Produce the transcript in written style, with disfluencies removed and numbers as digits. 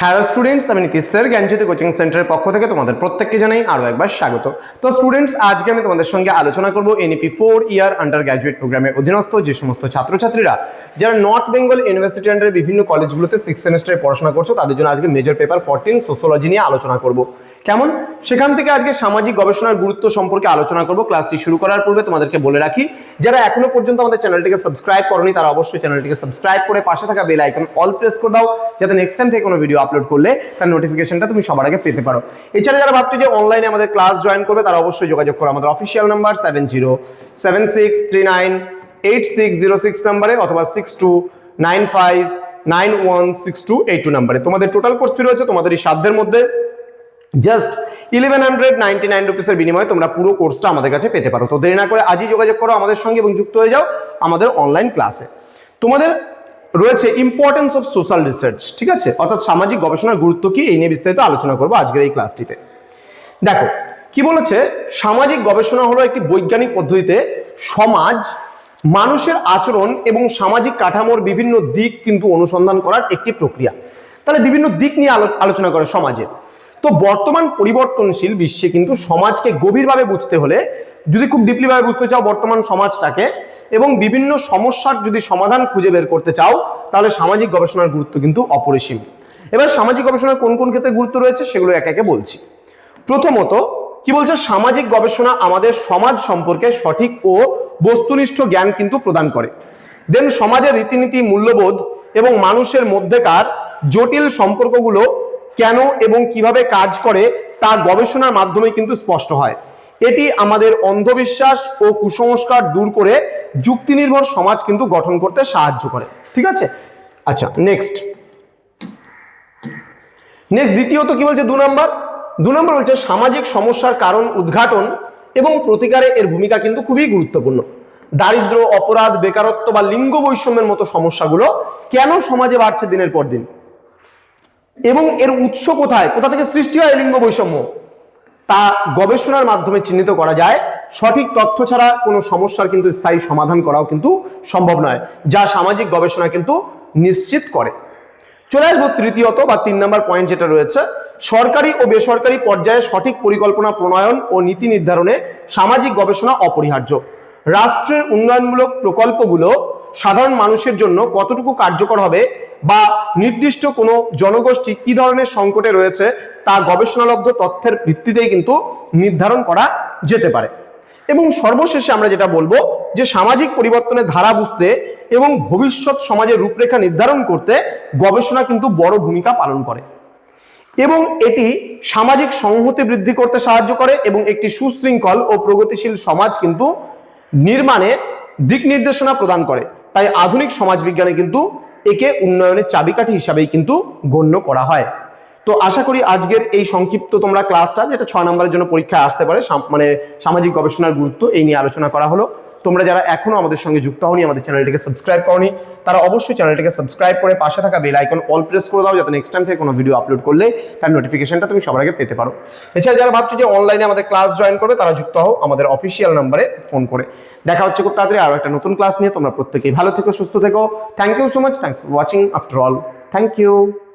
Hello students, আমি Nitish sir জ্ঞানজ্যোতি coaching সেন্টারের পক্ষ থেকে তোমাদের প্রত্যেককে জানাই আরও একবার স্বাগত। তো স্টুডেন্টস, আজকে আমি তোমাদের সঙ্গে আলোচনা করব এনইপি 4 ইয়ার আন্ডার গ্র্যাজুয়েট প্রোগ্রামের অধীনস্থ যে সমস্ত ছাত্রছাত্রীরা যারা নর্থ বেঙ্গল ইউনিভার্সিটি আন্ডারের বিভিন্ন কলেজগুলোতে 6 সেমেস্টারে পড়াশোনা করছো, তাদের জন্য আজকে মেজর পেপার 14 সোশ্যোলজি নিয়ে আলোচনা করব। কেমন? সেখান থেকে আজকে সামাজিক গবেষণার গুরুত্ব সম্পর্কে আলোচনা করব। ক্লাসটি শুরু করার পূর্বে তোমাদেরকে বলে রাখি, যারা এখনো পর্যন্ত আমাদের চ্যানেলটিকে সাবস্ক্রাইব করোনি তারা অবশ্যই চ্যানেলটিকে সাবস্ক্রাইব করে পাশে থাকা বেল আইকন অল প্রেস করে দাও, যাতে নেক্সট টাইম থেকে কোনো ভিডিও আপলোড করলে তার নোটিফিকেশনটা তুমি সবার আগে পেতে পারো। এছাড়া যারা ভাবছো যে অনলাইনে আমাদের ক্লাস জয়েন করবে, তারা অবশ্যই যোগাযোগ করো আমাদের অফিসিয়াল নাম্বার 7076398606 নাম্বারে অথবা 6295916282 নাম্বারে। তোমাদের টোটাল কোর্স ফি রয়েছে তোমাদের এই সাধ্যের মধ্যে জাস্ট 1199 রুপিসের বিনিময়ে তোমরা পুরো কোর্সটা আমাদের কাছে পেতে পারো। তো দেরি না করে আজই যোগাযোগ করো আমাদের সঙ্গে এবং যুক্ত হয়ে যাও আমাদের অনলাইন ক্লাসে। তোমাদের রয়েছে ইম্পর্টেন্স অফ সোশ্যাল রিসার্চ, ঠিক আছে, অর্থাৎ সামাজিক গবেষণার গুরুত্ব কি, এই নিয়ে বিস্তারিত আলোচনা করবো আজকের এই ক্লাসটিতে। দেখো কি বলেছে, সামাজিক গবেষণা হলো একটি বৈজ্ঞানিক পদ্ধতিতে সমাজ, মানুষের আচরণ এবং সামাজিক কাঠামোর বিভিন্ন দিক কিন্তু অনুসন্ধান করার একটি প্রক্রিয়া। তাহলে বিভিন্ন দিক নিয়ে আলোচনা করে সমাজের। তো বর্তমান পরিবর্তনশীল বিশ্বে কিন্তু সমাজকে গভীরভাবে বুঝতে হলে, যদি খুব ডিপলি ভাবে বুঝতে চাও বর্তমান সমাজটাকে এবং বিভিন্ন সমস্যার যদি সমাধান খুঁজে বের করতে চাও, তাহলে সামাজিক গবেষণার গুরুত্ব কিন্তু অপরিসীম। এবার সামাজিক গবেষণার কোন কোন ক্ষেত্রে গুরুত্ব রয়েছে সেগুলো একে একে বলছি। প্রথমত কি বলছে, সামাজিক গবেষণা আমাদের সমাজ সম্পর্কে সঠিক ও বস্তুনিষ্ঠ জ্ঞান কিন্তু প্রদান করে। দেন সমাজের রীতিনীতি, মূল্যবোধ এবং মানুষের মধ্যেকার জটিল সম্পর্কগুলো কেন এবং কিভাবে কাজ করে তা গবেষণার মাধ্যমে কিন্তু স্পষ্ট হয়। এটি আমাদের অন্ধবিশ্বাস ও কুসংস্কার দূর করে যুক্তি নির্ভর সমাজ কিন্তু গঠন করতে সাহায্য করে। ঠিক আছে, আচ্ছা নেক্সট দ্বিতীয়ত কি বলছে, 2 নম্বর বলছে সামাজিক সমস্যার কারণ উদ্ঘাটন এবং প্রতিকারে এর ভূমিকা কিন্তু খুবই গুরুত্বপূর্ণ। দারিদ্র, অপরাধ, বেকারত্ব বা লিঙ্গ বৈষম্যের মতো সমস্যাগুলো কেন সমাজে বাড়ছে দিনের পর দিন এবং এর উৎস কোথায়, কোথা থেকে সৃষ্টি হয় লিঙ্গ বৈষম্য, তা গবেষণার মাধ্যমে চিহ্নিত করা যায়। সঠিক তথ্য ছাড়া কোনো সমস্যার কিন্তু স্থায়ী সমাধান করাও কিন্তু সম্ভব নয়, যা সামাজিক গবেষণা কিন্তু নিশ্চিত করে। চলে আসবো তৃতীয়ত বা 3 নম্বর পয়েন্ট, যেটা রয়েছে সরকারি ও বেসরকারি পর্যায়ে সঠিক পরিকল্পনা প্রণয়ন ও নীতি নির্ধারণে সামাজিক গবেষণা অপরিহার্য। রাষ্ট্রের উন্নয়নমূলক প্রকল্পগুলো সাধারণ মানুষের জন্য কতটুকু কার্যকর হবে বা নির্দিষ্ট কোনো জনগোষ্ঠী কি ধরনের সংকটে রয়েছে তা গবেষণালব্ধ তথ্যের ভিত্তিতেই কিন্তু নির্ধারণ করা যেতে পারে। এবং সর্বশেষে আমরা যেটা বলবো যে সামাজিক পরিবর্তনের ধারা বুঝতে এবং ভবিষ্যৎ সমাজের রূপরেখা নির্ধারণ করতে গবেষণা কিন্তু বড় ভূমিকা পালন করে এবং এটি সামাজিক সংহতি বৃদ্ধি করতে সাহায্য করে এবং একটি সুশৃঙ্খল ও প্রগতিশীল সমাজ কিন্তু নির্মাণে দিক নির্দেশনা প্রদান করে। তাই আধুনিক সমাজবিজ্ঞানে কিন্তু একে উন্নয়নের চাবিকাঠি হিসাবেই কিন্তু গণ্য করা হয়। তো আশা করি আজকের এই সংক্ষিপ্ত তোমরা ক্লাসটা, যেটা 6 নম্বরের জন্য পরীক্ষায় আসতে পারে, মানে সামাজিক গবেষণার গুরুত্ব, এই নিয়ে আলোচনা করা হলো। তোমরা যারা এখনো আমাদের সঙ্গে যুক্ত হওনি, আমাদের চ্যানেলটিকে সাবস্ক্রাইব করোনি, তারা অবশ্যই চ্যানেলটিকে সাবস্ক্রাইব করে পাশে থাকা বেল আইকন অল প্রেস করে দাও, যাতে নেক্সট টাইম থেকে কোনো ভিডিও আপলোড করলে তার নোটিফিকেশনটা তুমি সবার আগে পেতে পারো। এছাড়া যারা ভাবছো যে অনলাইনে আমাদের ক্লাস জয়েন করবে, তারা যুক্ত হও আমাদের অফিসিয়াল নাম্বারে ফোন করে। দেখা হচ্ছে খুব তাড়াতাড়ি আরো একটা নতুন ক্লাস নিয়ে। তোমরা প্রত্যেকেই ভালো থেকো, সুস্থ থেকো। Thank you so much, thanks for watching after all, thank you.